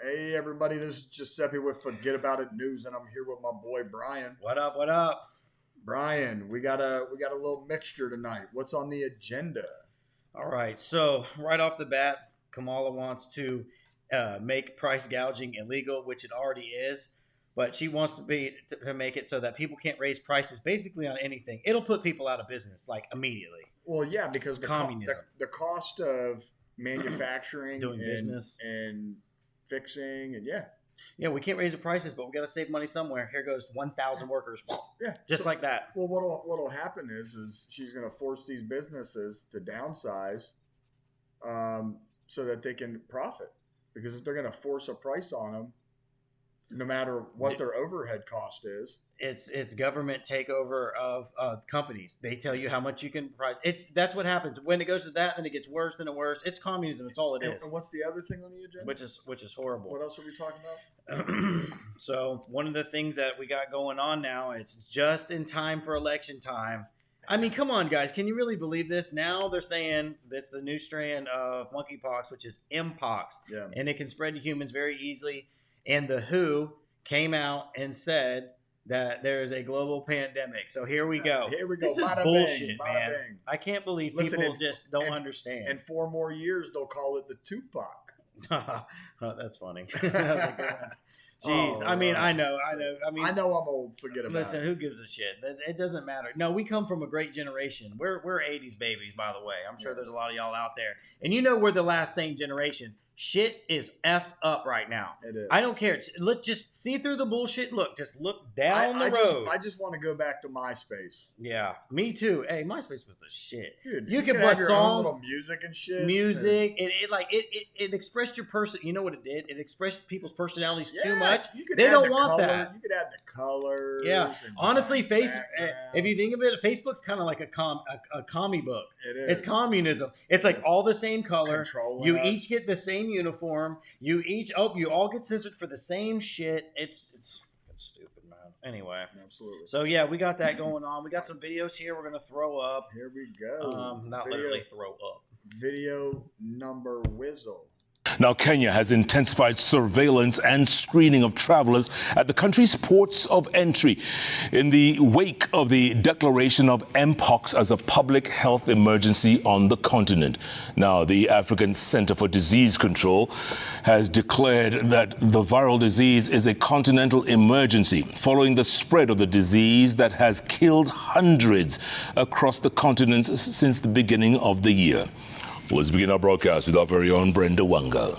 Hey everybody, this is Giuseppe with Forget About It News, and I'm here with my boy Brian. What up? What up? Brian, we got a little mixture tonight. What's on the agenda? All right. So right off the bat, Kamala wants to make price gouging illegal, which it already is. But she wants to make it so that people can't raise prices basically on anything. It'll put people out of business like immediately. Well, yeah, because Communism. The cost of manufacturing Doing business and fixing and Yeah, we can't raise the prices, but we got to save money somewhere. Here goes 1,000 workers. yeah, Just like that. Well, what'll happen is she's going to force these businesses to downsize, so that they can profit. Because if they're going to force a price on them, no matter what their overhead cost is, it's government takeover of companies. They tell you how much you can price. That's what happens when it goes to that. Then it gets worse and worse. It's communism. It's all it is. And what's the other thing on the agenda? Which is horrible. What else are we talking about? So one of the things that we got going on now, it's just in time for election time. I mean, come on, guys. Can you really believe this? Now they're saying it's the new strand of monkeypox, which is mpox, and it can spread to humans very easily. And the WHO came out and said that there is a global pandemic. So here we go. Here we go. This is bada bullshit, bing, bada man. bing. I can't believe people just don't understand. In 4 more years, they'll call it the Tupac. Oh, that's funny. That was a good one. Jeez, I mean, I know. I mean, I know I'm old. Forget about it. Listen, who gives a shit? It doesn't matter. No, we come from a great generation. We're 80s babies, by the way. I'm sure there's a lot of y'all out there, and you know we're the last sane generation. Shit is effed up right now. It is. I don't care. Look, just see through the bullshit. Look, just look down the road. I just want to go back to MySpace. Yeah, me too. Hey, MySpace was the shit. Dude, you could put songs, little music and shit. Music. It expressed your person. You know what it did? It expressed people's personalities too much. They don't want that. You could add the colors. Yeah, honestly, if you think of it, Facebook's kind of like a commie book. It is. It's communism. It's like all the same color. You each get the same uniform. You all get censored for the same shit. It's stupid, man. Anyway, absolutely. So yeah, we got that going on. We got some videos here. We're gonna throw up. Here we go. Not literally throw up. Video number whizzle. Now, Kenya has intensified surveillance and screening of travelers at the country's ports of entry in the wake of the declaration of mpox as a public health emergency on the continent. Now, the African Center for Disease Control has declared that the viral disease is a continental emergency following the spread of the disease that has killed hundreds across the continent since the beginning of the year. Let's begin our broadcast with our very own Brenda Wanga.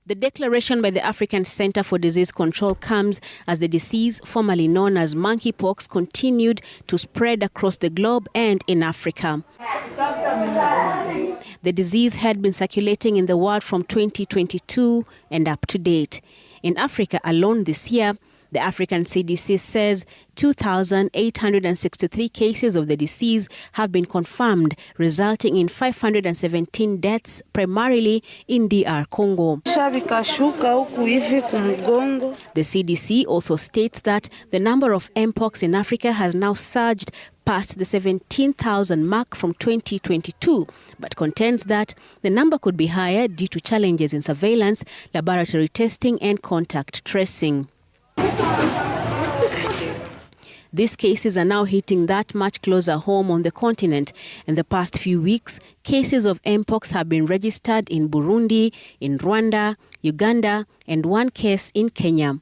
The declaration by the African Center for Disease Control comes as the disease, formerly known as monkeypox, continued to spread across the globe and in Africa. The disease had been circulating in the world from 2022 and up to date. In Africa alone this year, the African CDC says 2,863 cases of the disease have been confirmed, resulting in 517 deaths, primarily in DR Congo. The CDC also states that the number of mpox in Africa has now surged past the 17,000 mark from 2022, but contends that the number could be higher due to challenges in surveillance, laboratory testing, and contact tracing. These cases are now hitting that much closer home on the continent. In the past few weeks, cases of mpox have been registered in Burundi, in Rwanda, Uganda, and one case in Kenya.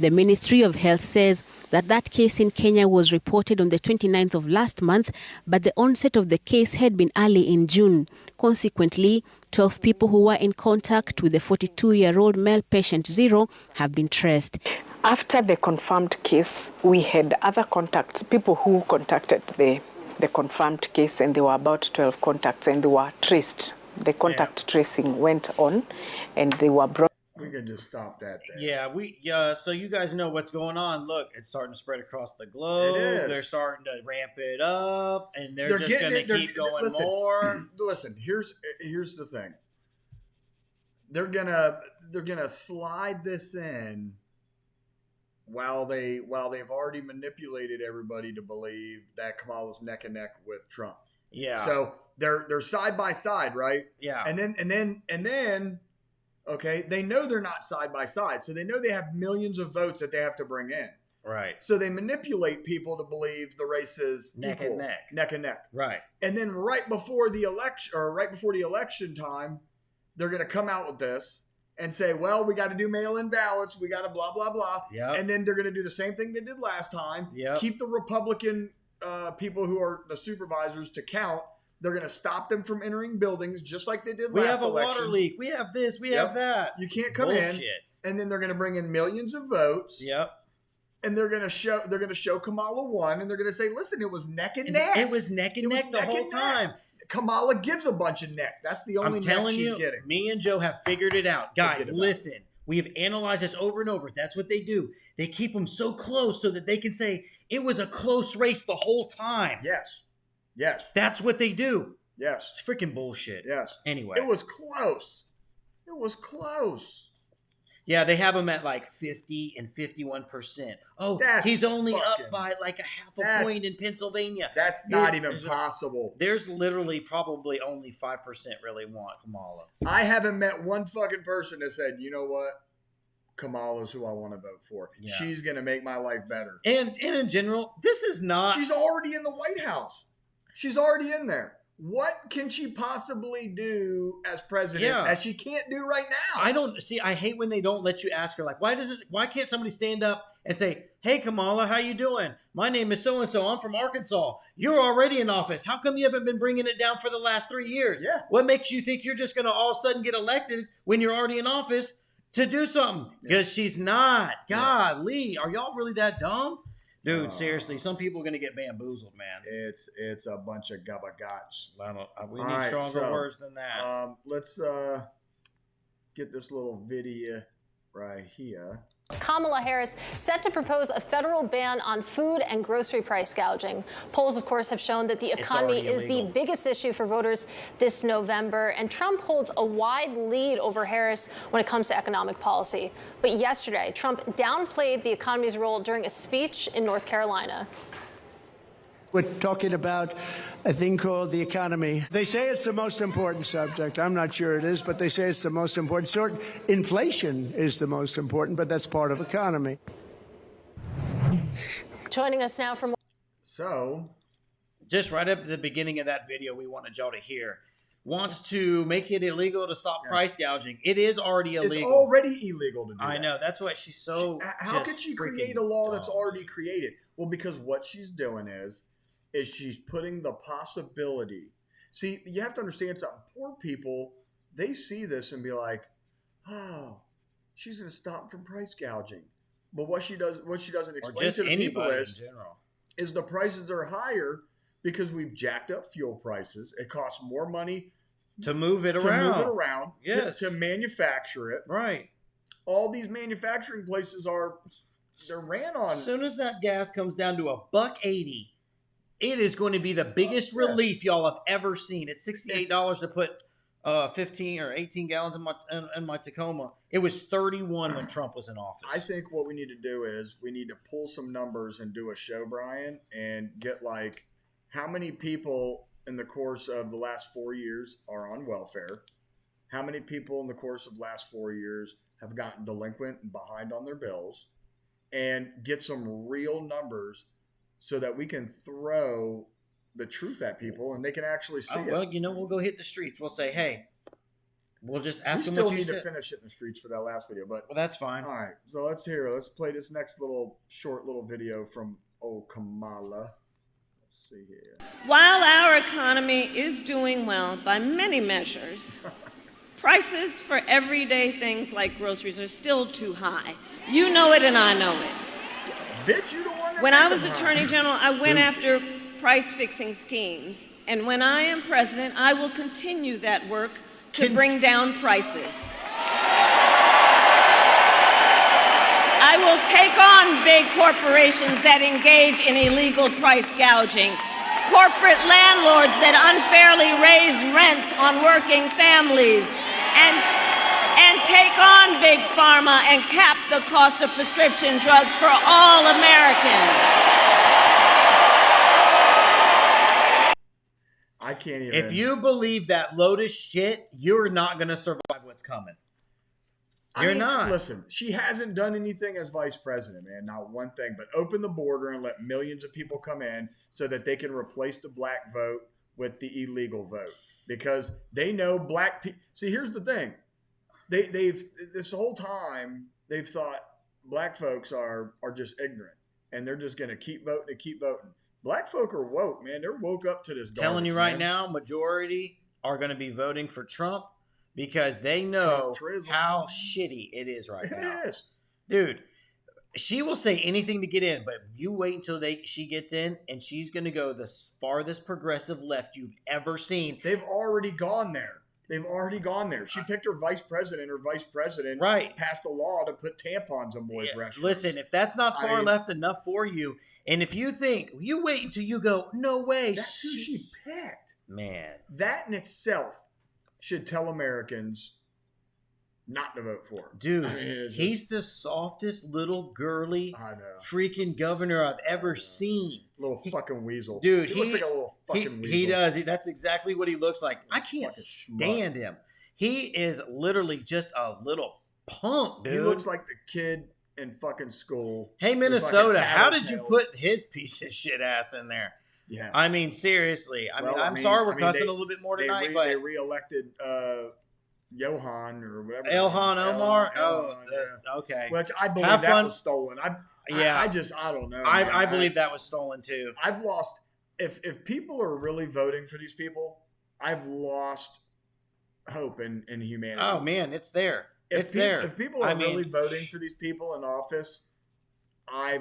The Ministry of Health says that case in Kenya was reported on the 29th of last month, but the onset of the case had been early in June. Consequently, 12 people who were in contact with the 42-year-old male patient 0 have been traced. After the confirmed case, we had other contacts, people who contacted the confirmed case, and there were about 12 contacts, and they were traced. The contact tracing went on, and they were brought. We can just stop that there. Yeah, so you guys know what's going on. Look, it's starting to spread across the globe. They're starting to ramp it up, and they're just going to keep going more. Listen, here's the thing. They're gonna slide this in while they've already manipulated everybody to believe that Kamala's neck and neck with Trump. Yeah. So they're side by side, right? Yeah. And then, okay, they know they're not side by side, so they know they have millions of votes that they have to bring in. Right. So they manipulate people to believe the race is Neck equal, and neck. Right. And then right before the election time, they're going to come out with this and say, well, we got to do mail-in ballots. We got to blah, blah, blah. Yep. And then they're going to do the same thing they did last time. Yep. Keep the Republican people who are the supervisors to count. They're going to stop them from entering buildings just like they did last election. We have a water leak. We have this. We have that. You can't come in. And then they're going to bring in millions of votes. Yep. And they're gonna show Kamala won, and they're gonna say, "Listen, it was neck and neck. It was neck and neck the whole time." Kamala gives a bunch of neck. That's the only neck she's getting. Me and Joe have figured it out, guys. Listen, we have analyzed this over and over. That's what they do. They keep them so close so that they can say it was a close race the whole time. Yes. That's what they do. Yes. It's freaking bullshit. Yes. Anyway, it was close. Yeah, they have him at like 50 and 51%. Oh, he's only up by like a half a point in Pennsylvania. That's not even possible. There's literally probably only 5% really want Kamala. I haven't met one fucking person that said, you know what? Kamala's who I want to vote for. Yeah. She's going to make my life better. And in general, this is not... She's already in the White House. She's already in there. What can she possibly do as president that she can't do right now? I hate when they don't let you ask her, like, why can't somebody stand up and say, hey, Kamala, how you doing? My name is so-and-so. I'm from Arkansas. You're already in office. How come you haven't been bringing it down for the last 3 years? Yeah. What makes you think you're just going to all of a sudden get elected when you're already in office to do something? Because she's not. Golly, are y'all really that dumb? Dude, seriously, some people are going to get bamboozled, man. It's a bunch of gabagats. We need stronger words than that. Let's get this little video right here. Kamala Harris set to propose a federal ban on food and grocery price gouging. Polls, of course, have shown that the economy is the biggest issue for voters this November, and Trump holds a wide lead over Harris when it comes to economic policy. But yesterday, Trump downplayed the economy's role during a speech in North Carolina. We're talking about a thing called the economy. They say it's the most important subject. I'm not sure it is, but they say it's the most important. Inflation is the most important, but that's part of economy. Joining us now for more. So, just right up at the beginning of that video, we wanted y'all to hear. Wants to make it illegal to stop price gouging. It is already illegal. It's already illegal to do that. I know. That's why she's so... How could she create a law that's already created? Well, because what she's doing is she's putting the possibility. See, you have to understand something. Poor people, they see this and be like, oh, she's going to stop from price gouging. But what she doesn't explain to the people is the prices are higher because we've jacked up fuel prices. It costs more money to move it around. Yes. To manufacture it. Right. All these manufacturing places they're ran on. As soon as that gas comes down to $1.80, it is going to be the biggest relief y'all have ever seen. It's $68 to put 15 or 18 gallons in my Tacoma. It was $31 when Trump was in office. I think what we need to do is we need to pull some numbers and do a show, Brian, and get like how many people in the course of the last 4 years are on welfare, how many people in the course of the last 4 years have gotten delinquent and behind on their bills, and get some real numbers so that we can throw the truth at people and they can actually see it. Well, we'll go hit the streets. We'll say, hey, we'll just ask them what you need to finish hitting the streets for that last video. But well, that's fine. All right, so let's play this next short little video from Kamala. Let's see here. While our economy is doing well by many measures, prices for everyday things like groceries are still too high. You know it and I know it. Bitch, you don't want to. When I was Attorney General, I went after price-fixing schemes. And when I am president, I will continue that work to bring down prices. I will take on big corporations that engage in illegal price gouging, corporate landlords that unfairly raise rents on working families, and take on big pharma and cap the cost of prescription drugs for all Americans. I can't even. If you believe that Lotus shit, you're not going to survive what's coming. You're not. Listen, she hasn't done anything as vice president, man. Not one thing. But open the border and let millions of people come in so that they can replace the black vote with the illegal vote. Because they know black people. See, here's the thing. They've this whole time they've thought black folks are just ignorant and they're just going to keep voting and keep voting. Black folk are woke, man. They're woke up to this. Telling you right now, majority are going to be voting for Trump because they know how shitty it is right now. It is. Dude, she will say anything to get in, but you wait until she gets in, and she's going to go the farthest progressive left you've ever seen. They've already gone there. She picked her vice president. Her vice president passed a law to put tampons on boys' restaurants. Listen, if that's not far left enough for you, and if you think, you wait until you go, no way. That's who she picked. Man. That in itself should tell Americans not to vote for him. Dude, he's the softest little girly freaking governor I've ever seen. Little fucking weasel. Dude, he looks like a little fucking weasel. He does. That's exactly what he looks like. I can't stand him. He is literally just a little punk, dude. He looks like the kid in fucking school. Hey, Minnesota, how did you put his piece of shit ass in there? Yeah. I mean, seriously. I'm sorry we're cussing a little bit more tonight, but they reelected Johan or whatever. Ilhan Omar? Okay. Which I believe was stolen. I don't know. I believe that was stolen too. I've lost. If people are really voting for these people, I've lost hope in humanity. Oh man, it's there. It's there. If people are really voting for these people in office, I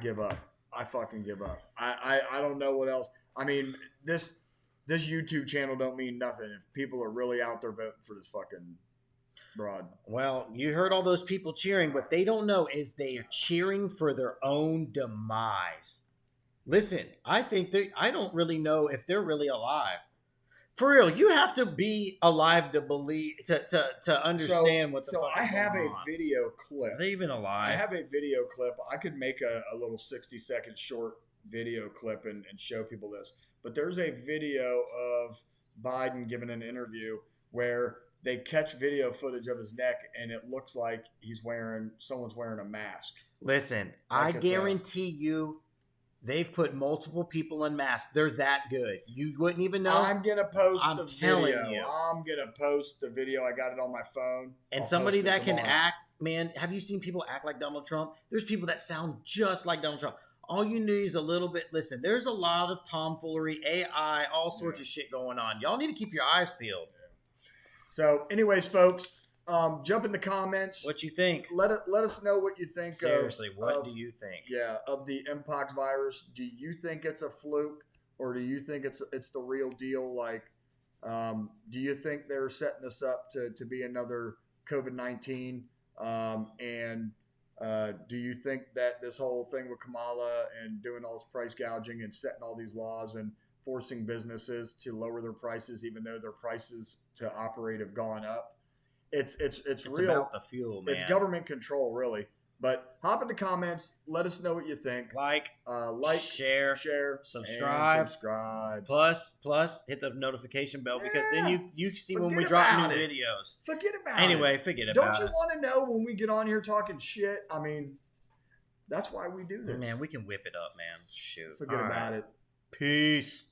give up. I fucking give up. I don't know what else. I mean, this YouTube channel don't mean nothing if people are really out there voting for this fucking broad. Well, you heard all those people cheering. What they don't know is they are cheering for their own demise. Listen, I don't really know if they're really alive. For real, you have to be alive to believe to understand what the fuck is going on. So I have a video clip. Are they even alive? I have a video clip. I could make a little 60-second short video clip and show people this. But there's a video of Biden giving an interview where they catch video footage of his neck and it looks like someone's wearing a mask. Listen, I guarantee you they've put multiple people in masks. They're that good. You wouldn't even know. I'm going to post the telling video. You. I'm going to post the video. I got it on my phone. And somebody that can act, man, have you seen people act like Donald Trump? There's people that sound just like Donald Trump. All you need is a little bit. Listen, there's a lot of tomfoolery, AI, all sorts of shit going on. Y'all need to keep your eyes peeled. So, anyways, folks, jump in the comments. What you think? Let us know what you think. Seriously, what do you think? Yeah, of the Mpox virus. Do you think it's a fluke, or do you think it's the real deal? Like, do you think they're setting this up to be another COVID-19? And do you think that this whole thing with Kamala and doing all this price gouging and setting all these laws and forcing businesses to lower their prices, even though their prices to operate have gone up? It's real. About the fuel, man. It's government control, really. But hop in the comments. Let us know what you think. Like, share, subscribe. Plus, hit the notification bell because then you see when we drop new videos. Forget about it. Anyway, forget about it. Don't you want to know when we get on here talking shit? I mean, that's why we do this. Man, we can whip it up, man. Shoot. Forget about it. Peace.